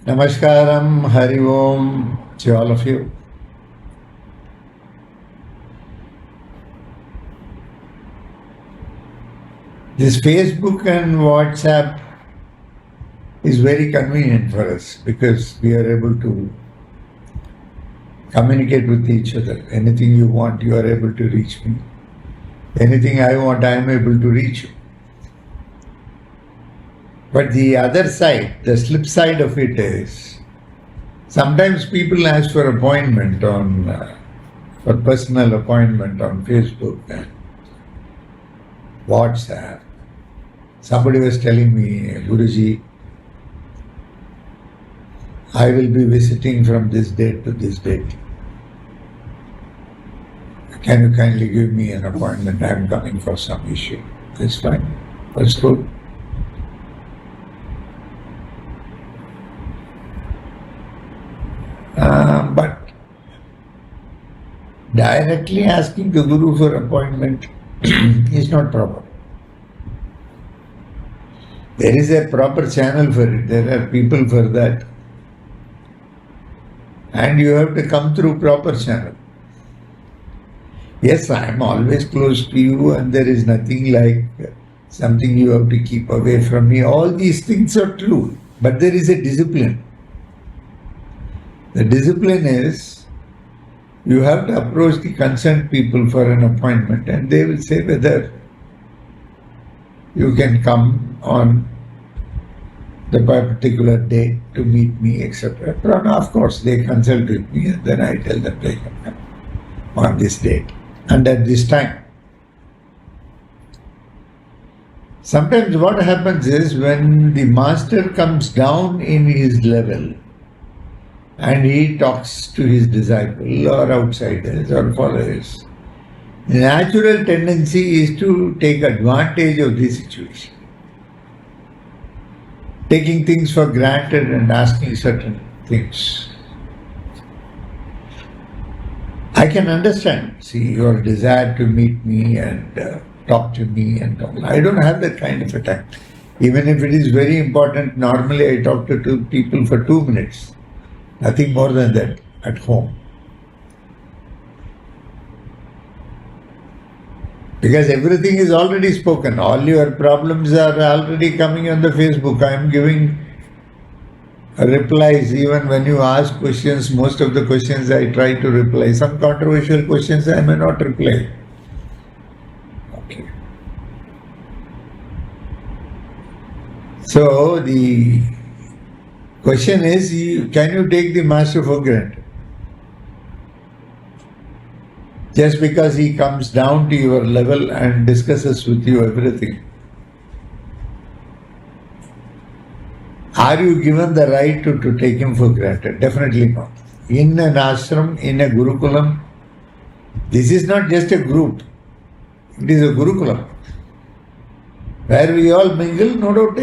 Namaskaram, Hari Om to all of you. This Facebook and WhatsApp is very convenient for us because we are able to communicate with each other. Anything you want, you are able to reach me. Anything I want, I am able to reach you. But the other side, the flip side of it is, sometimes people ask for appointment for personal appointment on Facebook and WhatsApp. Somebody was telling me, Guruji, I will be visiting from this date to this date. Can you kindly give me an appointment? I am coming for some issue. That's fine. That's good. But directly asking the Guru for appointment is not proper. There is a proper channel for it. There are people for that. And you have to come through proper channel. Yes, I am always close to you and there is nothing like something you have to keep away from me. All these things are true. But there is a discipline. The discipline is you have to approach the concerned people for an appointment and they will say whether you can come on the particular date to meet me, etc. And of course, they consult with me and then I tell them they can come on this date and at this time. Sometimes what happens is when the master comes down in his level and he talks to his disciple or outsiders or followers, the natural tendency is to take advantage of the situation, taking things for granted and asking certain things. I can understand, see, your desire to meet me and talk to me and all. I don't have that kind of a time. Even if it is very important, normally I talk to two people for 2 minutes. Nothing more than that at home. Because everything is already spoken. All your problems are already coming on the Facebook. I am giving replies. Even when you ask questions, most of the questions I try to reply. Some controversial questions I may not reply. Okay. So the question is, can you take the master for granted? Just because he comes down to your level and discusses with you everything. Are you given the right to take him for granted? Definitely not. In an ashram, in a gurukulam, this is not just a group. It is a gurukulam. Where we all mingle, no doubt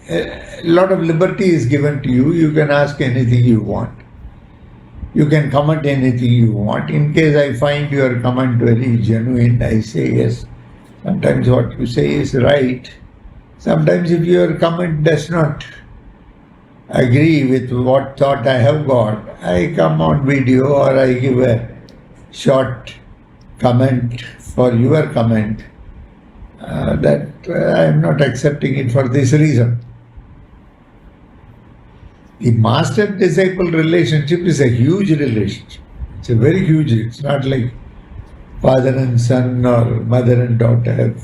a lot of liberty is given to you. You can ask anything you want. You can comment anything you want. In case I find your comment very genuine, I say yes. Sometimes what you say is right. Sometimes if your comment does not agree with what thought I have got, I come on video or I give a short comment for your comment that I am not accepting it for this reason. The master-disciple relationship is a huge relationship. It's a very huge, it's not like father and son or mother and daughter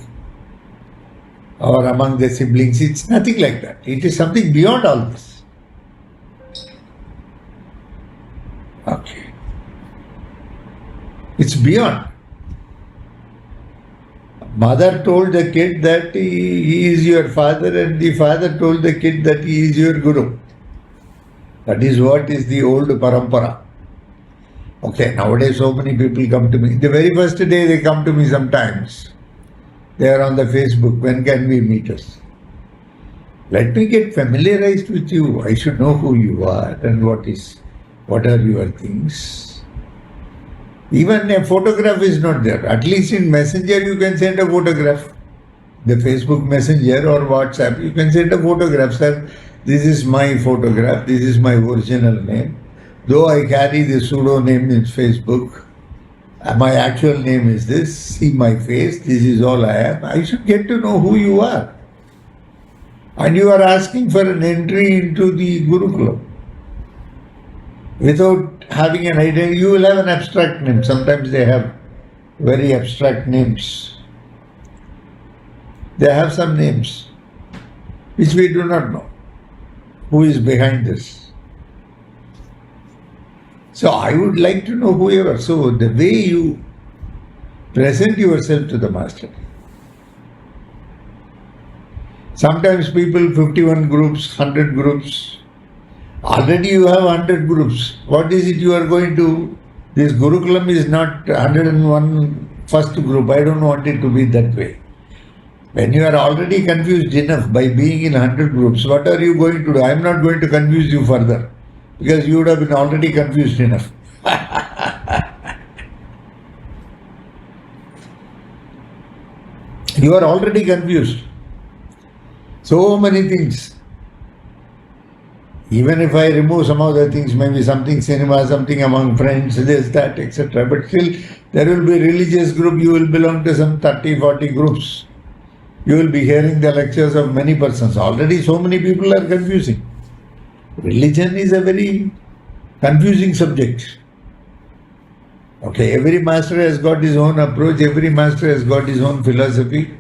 or among the siblings. It's nothing like that. It is something beyond all this. Okay. It's beyond. Mother told the kid that he is your father and the father told the kid that he is your guru. That is what is the old parampara. Okay, nowadays so many people come to me. The very first day they come to me sometimes. They are on the Facebook. When can we meet us? Let me get familiarized with you. I should know who you are and what are your things. Even a photograph is not there. At least in Messenger you can send a photograph. The Facebook Messenger or WhatsApp, you can send a photograph. Sir, This is my photograph. This is my original name. Though I carry the pseudo name in Facebook, my actual name is this. See my face. This is all I am. I should get to know who you are. And you are asking for an entry into the Gurukulam. Without having an idea, you will have an abstract name. Sometimes they have very abstract names. They have some names which we do not know. Who is behind this? So I would like to know whoever. So the way you present yourself to the Master. Sometimes people, 51 groups, 100 groups. Already you have 100 groups. What is it you are going to? This Gurukulam is not 101 first group. I don't want it to be that way. When you are already confused enough by being in 100 groups, what are you going to do? I am not going to confuse you further because you would have been already confused enough. You are already confused. So many things. Even if I remove some of the things, maybe something cinema, something among friends, this, that, etc. But still, there will be religious group, you will belong to some 30, 40 groups. You will be hearing the lectures of many persons. Already so many people are confusing. Religion is a very confusing subject. Okay, every master has got his own approach, every master has got his own philosophy.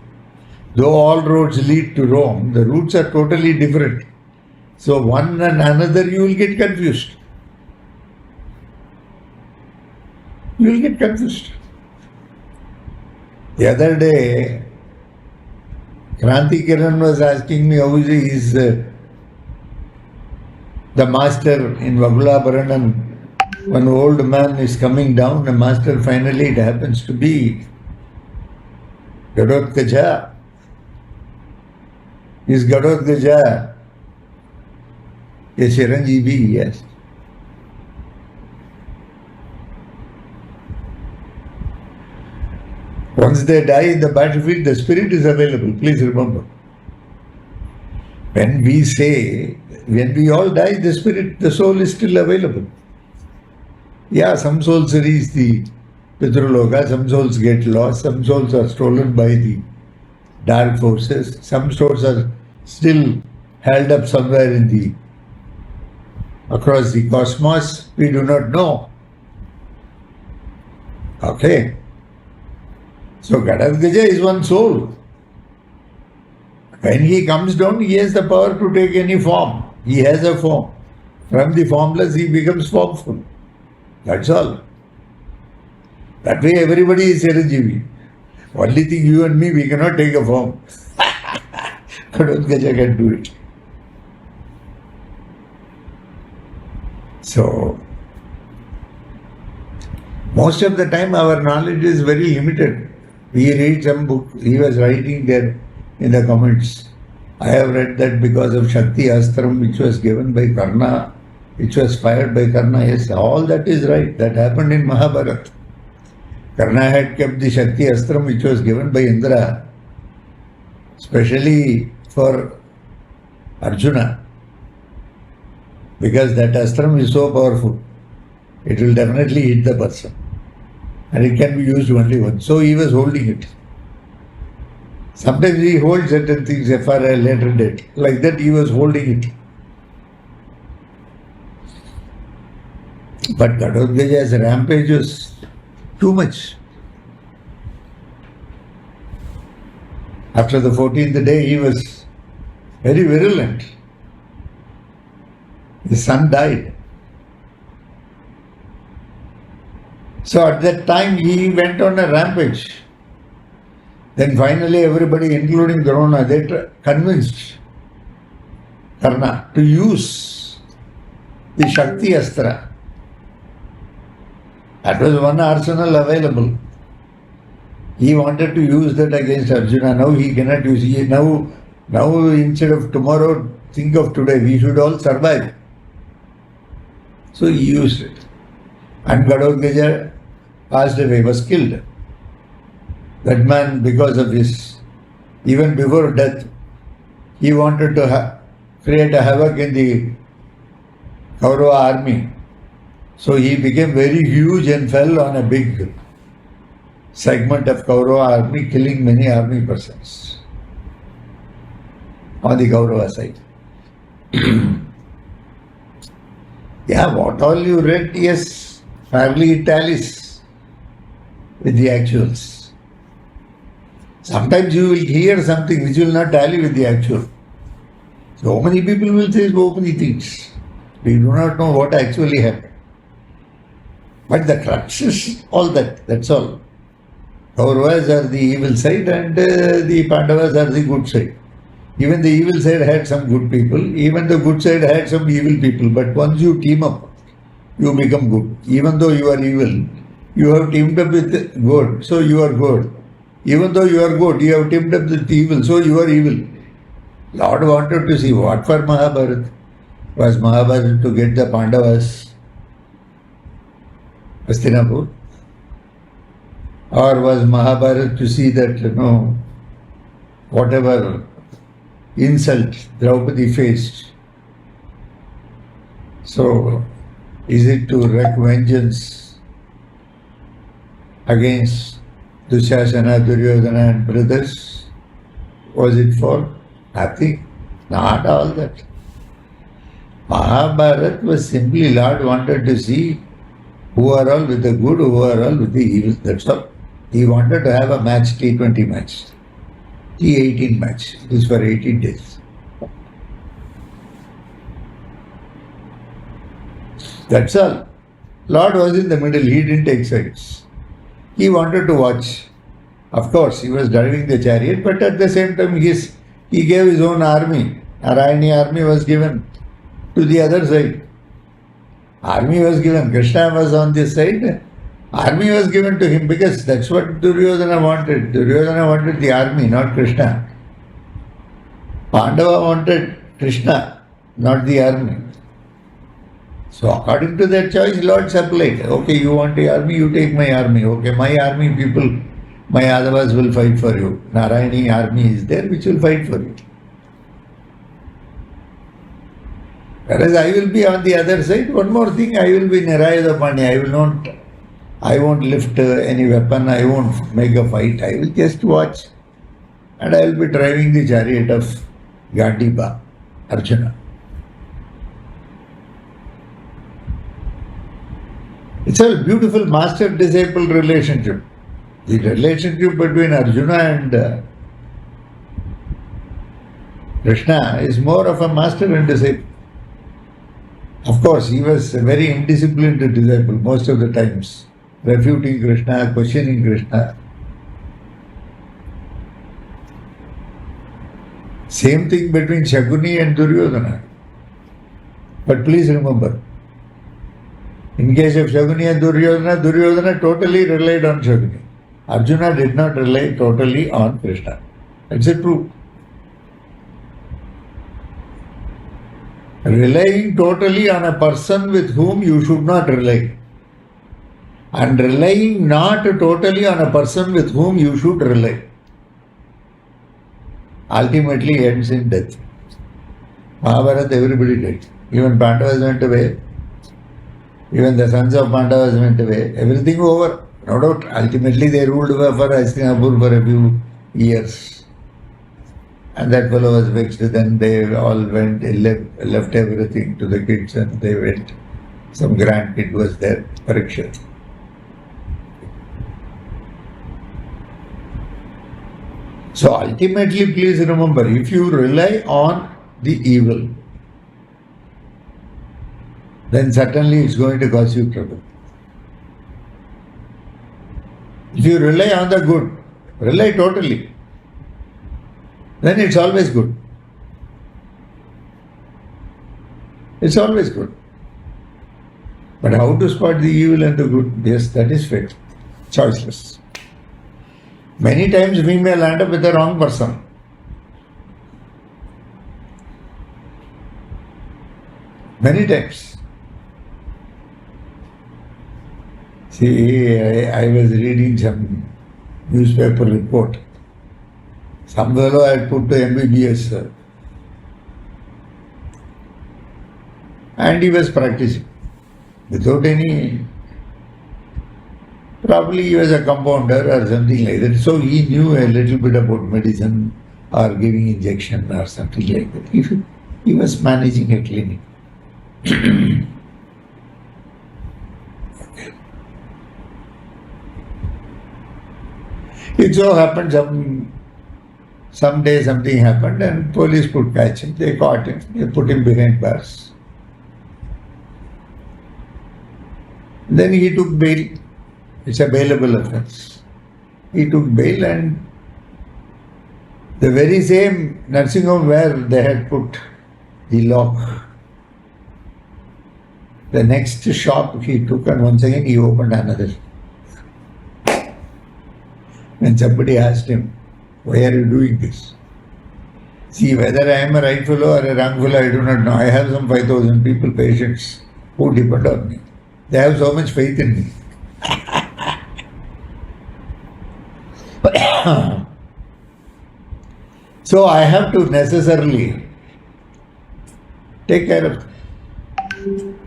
Though all roads lead to Rome, the routes are totally different. So one and another you will get confused. You will get confused. The other day, Kranti Kiran was asking me how is the master in Vagula and one old man is coming down, the master finally it happens to be Gadotkaja. Is Gadotkaja a Chiranjeevi? Yes. Once they die in the battlefield, the spirit is available. Please remember. When we all die, the spirit, the soul is still available. Yeah, some souls reach the Pitraloka, some souls get lost, some souls are stolen by the dark forces, some souls are still held up somewhere across the cosmos. We do not know. Okay. So Gadadgaja is one soul. When he comes down, he has the power to take any form. He has a form. From the formless, he becomes formful. That's all. That way, everybody is Chiranjeevi. Only thing you and me, we cannot take a form. Gadadgaja can do it. So, most of the time, our knowledge is very limited. We read some book, he was writing there in the comments. I have read that because of Shakti Astram which was given by Karna, which was fired by Karna. Yes, all that is right. That happened in Mahabharata. Karna had kept the Shakti Astram which was given by Indra, especially for Arjuna, because that Astram is so powerful. It will definitely hit the person. And it can be used only once. So he was holding it. Sometimes he holds certain things for a later date. Like that he was holding it. But Gadadgaja's rampage was too much. After the 14th day he was very virulent. His son died. So at that time he went on a rampage. Then finally everybody, including Drona, they convinced Karna to use the Shakti Astra. That was one arsenal available. He wanted to use that against Arjuna. Now he cannot use it. Now instead of tomorrow, think of today. We should all survive. So he used it. And Gadadgaja passed away, was killed. That man, because of his, even before death, he wanted to create a havoc in the Kaurava army. So he became very huge and fell on a big segment of Kaurava army, killing many army persons on the Kaurava side. Yeah, what all you read, yes, fairly it tallies with the actuals. Sometimes you will hear something which will not tally with the actual. So many people will say so many things. We do not know what actually happened. But the crux is all that, that's all. Kauravas are the evil side and the Pandavas are the good side. Even the evil side had some good people, even the good side had some evil people. But once you team up, you become good. Even though you are evil, you have teamed up with good, so you are good. Even though you are good, you have teamed up with evil, so you are evil. Lord wanted to see what for Mahabharata. Was Mahabharata to get the Pandavas Hastinapur? Or was Mahabharata to see that, whatever insult Draupadi faced? So, is it to wreak vengeance against Dushasana, Duryodhana and brothers? Was it for nothing? Not all that. Mahabharata was simply Lord wanted to see who are all with the good, who are all with the evil. That's all. He wanted to have a match, T20 match. T18 match. It is for 18 days. That's all. Lord was in the middle. He didn't take sides. He wanted to watch. Of course, he was driving the chariot, but at the same time, he gave his own army. Narayani army was given to the other side. Army was given. Krishna was on this side. Army was given to him because that's what Duryodhana wanted. Duryodhana wanted the army, not Krishna. Pandava wanted Krishna, not the army. So according to that choice, Lord supplied. Okay, you want the army, you take my army. Okay, my army people, my Yadavas will fight for you. Narayani army is there which will fight for you. Whereas I will be on the other side. One more thing, I will be Nirayada Pani. I won't lift any weapon. I won't make a fight. I will just watch. And I will be driving the chariot of Gandiba, Arjuna. It's a beautiful master-disciple relationship. The relationship between Arjuna and Krishna is more of a master and disciple. Of course, he was a very indisciplined disciple most of the times, refuting Krishna, questioning Krishna. Same thing between Shakuni and Duryodhana. But please remember, in case of Shakuni and Duryodhana, Duryodhana totally relied on Shakuni. Arjuna did not rely totally on Krishna. That's the truth. Relying totally on a person with whom you should not rely, and relying not totally on a person with whom you should rely, ultimately ends in death. Mahabharata, everybody died. Even Pandavas went away. Even the sons of Pandavas went away. Everything over. No doubt. Ultimately they ruled for Hastinapur for a few years. And that fellow was vexed. Then they all went, left everything to the kids and they went. Some grandkid was there, Parikshit. So ultimately, please remember, if you rely on the evil, then certainly it's going to cause you trouble. If you rely on the good, rely totally, then it's always good. It's always good. But how to spot the evil and the good? Yes, that is fate. Choiceless. Many times we may land up with the wrong person. Many times. See, I was reading some newspaper report. Some fellow had put to MBBS And he was practicing without any, probably he was a compounder or something like that. So he knew a little bit about medicine or giving injection or something like that. He was managing a clinic. It so happened someday something happened and police could catch him. They caught him. They put him behind bars. Then he took bail. It's a bailable offense. He took bail, and the very same nursing home where they had put the lock, the next shop he took, and once again he opened another. When somebody asked him, "Why are you doing this?" See, whether I am a right fellow or a wrong fellow, I do not know. I have some 5,000 people, patients, who depend on me. They have so much faith in me. So I have to necessarily take care of them.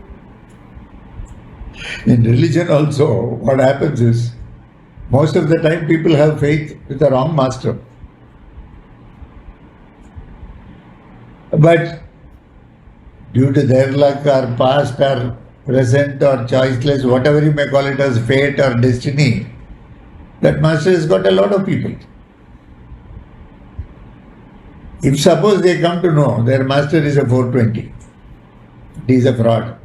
In religion also, what happens is, most of the time people have faith with the wrong master. But due to their luck or past or present or choiceless, whatever you may call it as fate or destiny, that master has got a lot of people. If suppose they come to know their master is a 420, he is a fraud,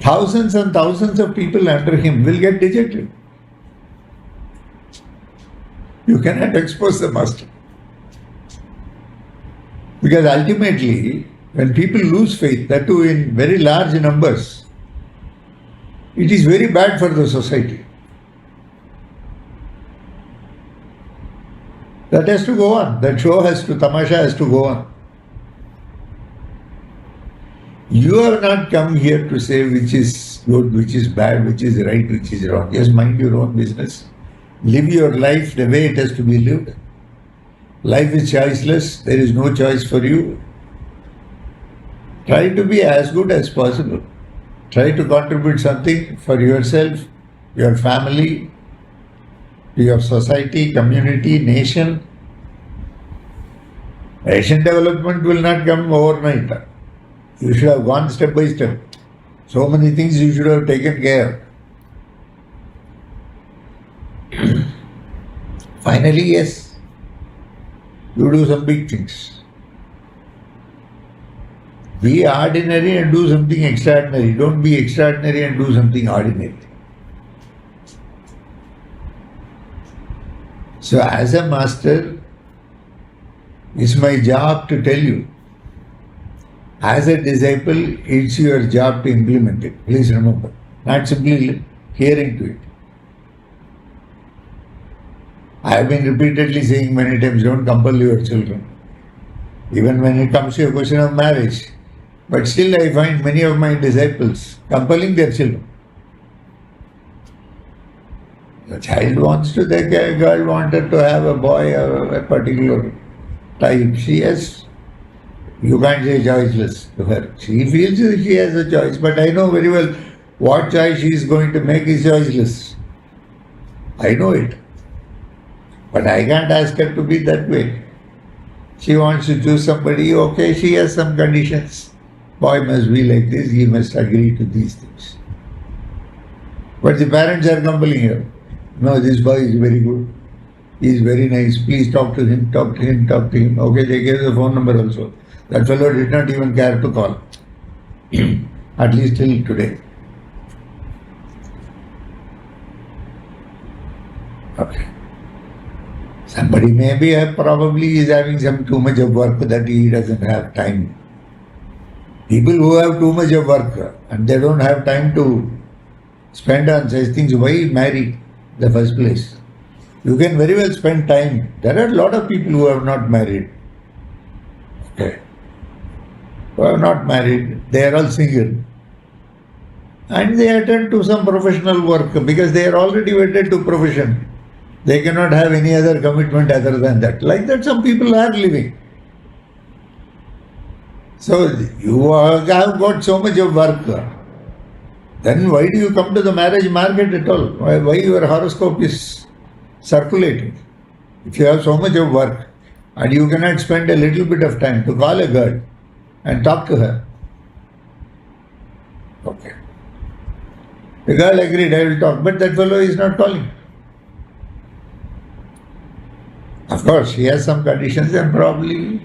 thousands and thousands of people under him will get dejected. You cannot expose the master. Because ultimately, when people lose faith, that too in very large numbers, it is very bad for the society. That has to go on. That show tamasha has to go on. You have not come here to say which is good, which is bad, which is right, which is wrong. Just mind your own business. Live your life the way it has to be lived. Life is choiceless. There is no choice for you. Try to be as good as possible. Try to contribute something for yourself, your family, to your society, community, nation. Nation development will not come overnight. You should have gone step by step. So many things you should have taken care. Finally, yes, you do some big things. Be ordinary and do something extraordinary. Don't be extraordinary and do something ordinary. So as a master, it's my job to tell you. As a disciple, it's your job to implement it. Please remember. Not simply hearing to it. I have been repeatedly saying many times, don't compel your children. Even when it comes to a question of marriage. But still I find many of my disciples compelling their children. The child wants to, the girl wanted to have a boy of a particular type. She has, you can't say choiceless to her. She feels she has a choice, but I know very well what choice she is going to make is choiceless. I know it. But I can't ask her to be that way. She wants to choose somebody, okay, she has some conditions. Boy must be like this, he must agree to these things. But the parents are compelling her. No, this boy is very good. He is very nice. Please talk to him, talk to him, talk to him. Okay, they gave the phone number also. That fellow did not even care to call. At least till today. Okay. Somebody maybe probably is having some too much of work that he doesn't have time. People who have too much of work and they don't have time to spend on such things, why marry in the first place? You can very well spend time. There are a lot of people who have not married. Okay. Who are not married, they are all single. And they attend to some professional work because they are already wedded to profession. They cannot have any other commitment other than that. Like that some people are living. So you have got so much of work. Then why do you come to the marriage market at all? Why your horoscope is circulating? If you have so much of work and you cannot spend a little bit of time to call a girl and talk to her. Okay. The girl agreed, I will talk, but that fellow is not calling. Of course, she has some conditions and probably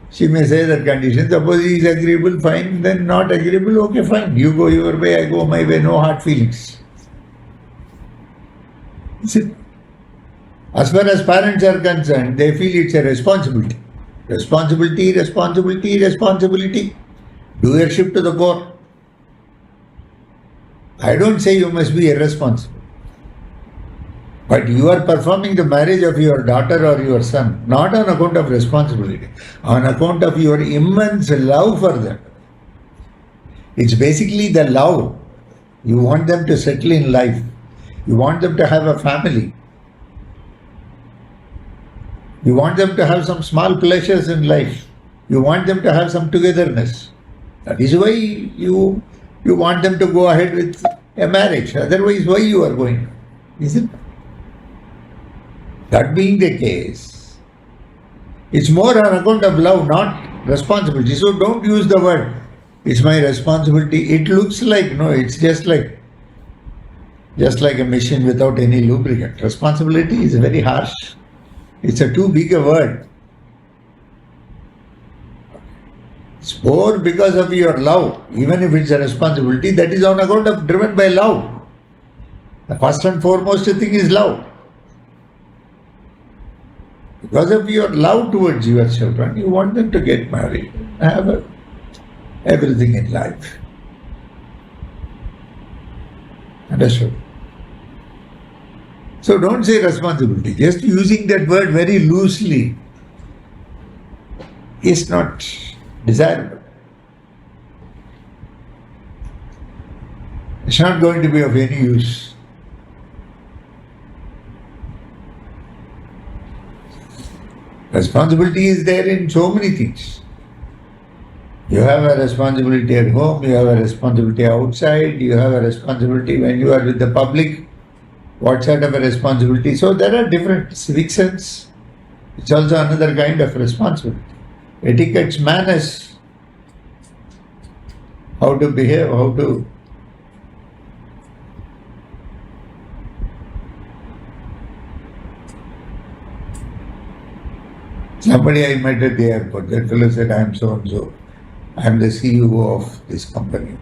she may say that condition. Suppose he is agreeable, fine, then not agreeable, okay, fine. You go your way, I go my way, no hard feelings. See, as far as parents are concerned, they feel it's a responsibility. Responsibility, responsibility, responsibility. Do your shift to the core. I don't say you must be irresponsible. But you are performing the marriage of your daughter or your son, not on account of responsibility, on account of your immense love for them. It's basically the love. You want them to settle in life. You want them to have a family. You want them to have some small pleasures in life. You want them to have some togetherness. That is why you want them to go ahead with a marriage. Otherwise, why you are going? Isn't it? That being the case, it's more on account of love, not responsibility. So don't use the word, it's my responsibility. It looks like, no, it's just like a machine without any lubricant. Responsibility is very harsh. It's a too big a word. It's more because of your love. Even if it's a responsibility, that is on account of driven by love. The first and foremost thing is love. Because of your love towards your children, you want them to get married, have everything in life. Understood? So don't say responsibility. Just using that word very loosely is not desirable. It's not going to be of any use. Responsibility is there in so many things. You have a responsibility at home, you have a responsibility outside, you have a responsibility when you are with the public. What sort of a responsibility? So there are different civic sense. It's also another kind of responsibility. Etiquettes, manners, how to behave, how to... Somebody I met at the airport, that fellow said, I am so and so. I am the CEO of this company.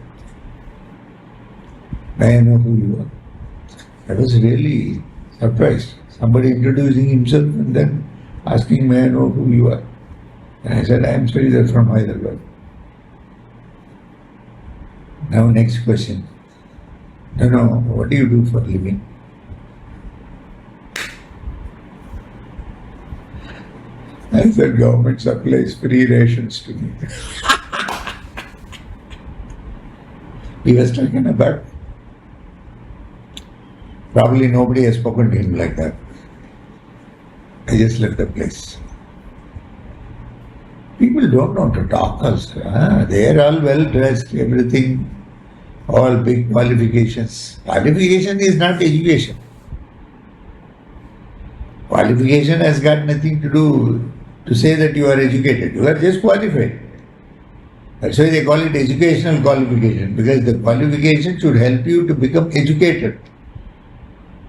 May I know who you are? I was really surprised. Somebody introducing himself and then asking, may I know who you are? And I said, I am Sridhar from Hyderabad. Now next question. No, what do you do for a living? I said, government supplies free rations to me. He was taken aback. Probably nobody has spoken to him like that. I just left the place. People don't know to talk also. They are all well dressed, everything, all big qualifications. Qualification is not education. Qualification has got nothing to do to say that you are educated. You are just qualified. That's why they call it educational qualification, because the qualification should help you to become educated.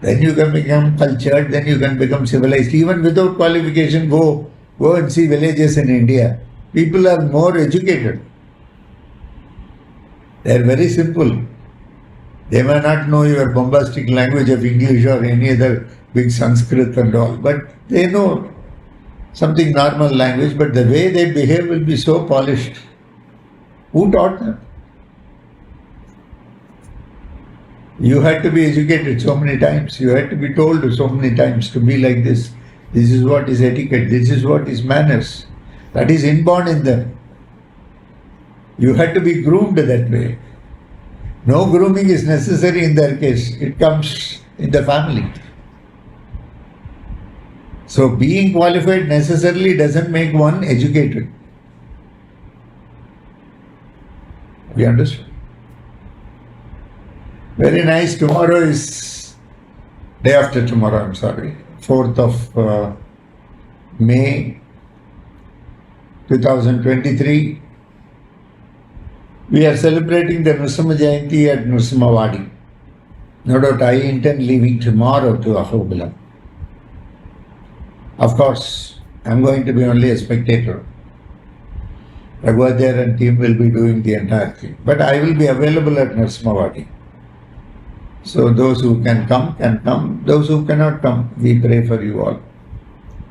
Then you can become cultured, then you can become civilized. Even without qualification, go and see villages in India. People are more educated. They are very simple. They may not know your bombastic language of English or any other big Sanskrit and all, but they know something normal language, but the way they behave will be so polished. Who taught them? You had to be educated so many times. You had to be told so many times to be like this. This is what is etiquette. This is what is manners. That is inborn in them. You had to be groomed that way. No grooming is necessary in their case. It comes in the family. So being qualified necessarily doesn't make one educated. You understood? Very nice. Tomorrow is day after tomorrow, I'm sorry. 4th of May 2023. We are celebrating the Nrsimha Jayanti at Nrsimhavadi. No doubt I intend leaving tomorrow to Ahobilam. Of course, I'm going to be only a spectator. Raghuvajar and team will be doing the entire thing. But I will be available at Nrsimhavadi. So those who can come. Those who cannot come, we pray for you all.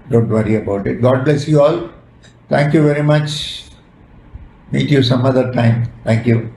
Don't worry about it. God bless you all. Thank you very much. Meet you some other time. Thank you.